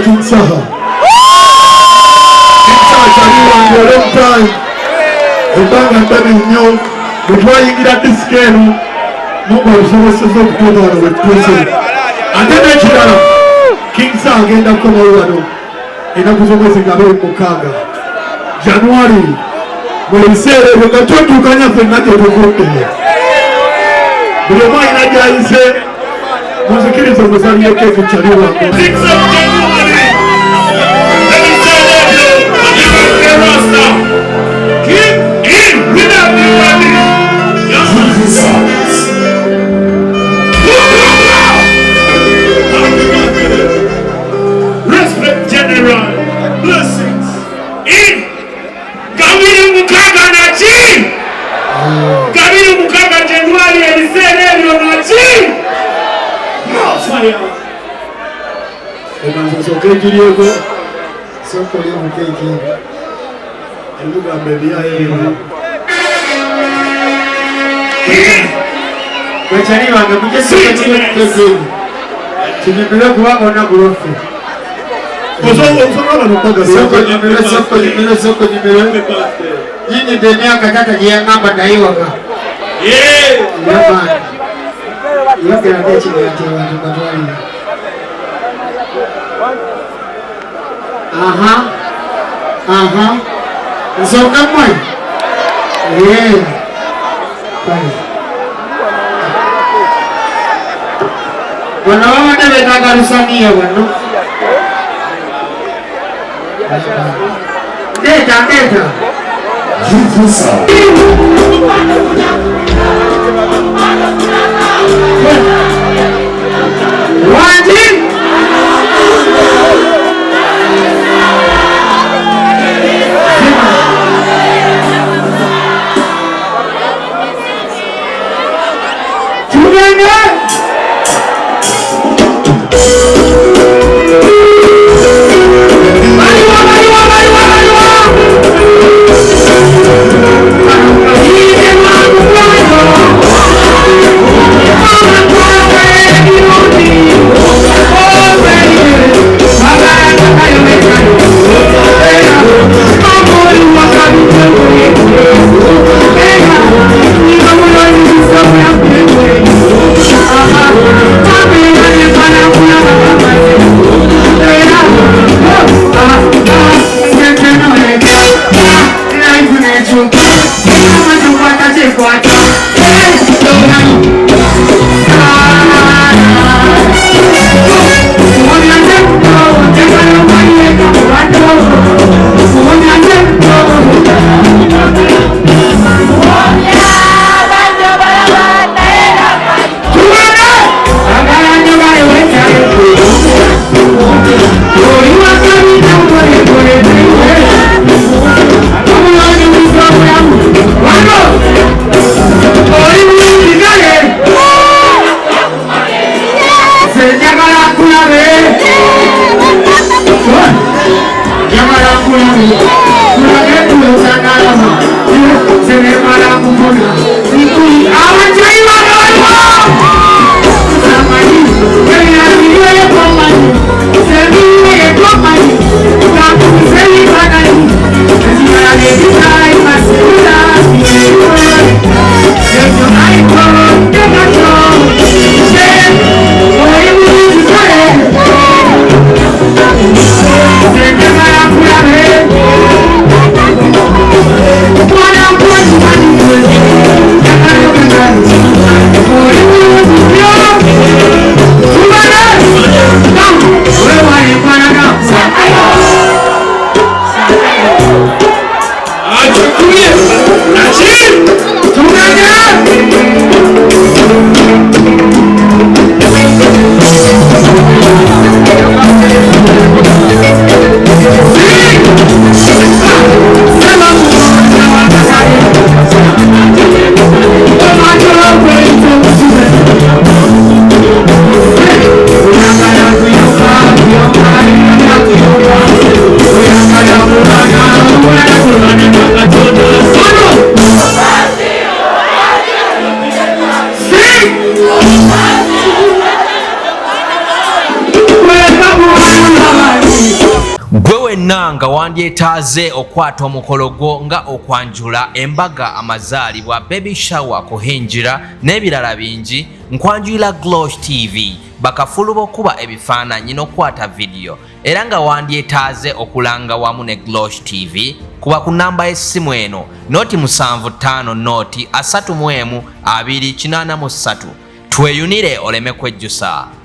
King Saha. A long time. Before you get at this scale, nobody was supposed to go on with prison. And then King Saha agenda come over. Enakuzungumza Mukaga. January. Mwisere wakatoka kanya fenaje tukote. Ndio maana inajaise muzikiri za muzali yake kuchaliwa. Respect general. Blessings. In Gabriel Mukaga na chi. Gabriel Mukaga January aliselelio na chi. No fire. Emanzo kekirieko. Soko leo mkeki. Eluga mbebia yeye. Wachani wangakuja sisi kekeki. Tunapeleka kwa ona gorofa. Soko Yini denia katata jia ngamba daiwaka. Yama. Yoke na techi na tewa tukatwali. Aha. Soka mwe. Wana wama nebe tagarusania wano. Deta. nga wandyetaaze okwata omukolo gwo nga okwanjula embaga amazaalibwa baby shower kuhinjira n'ebirala bingi nkwanjulira Glosh TV bakafulu b'okuba ebifaananyi n'okwata vidiyo era nga wandyetaaze okulanga wamu ne Glosh TV kuba ku namba y'essimu eno noti 75 noti 31 283 tweyunire oleme kwejjusa.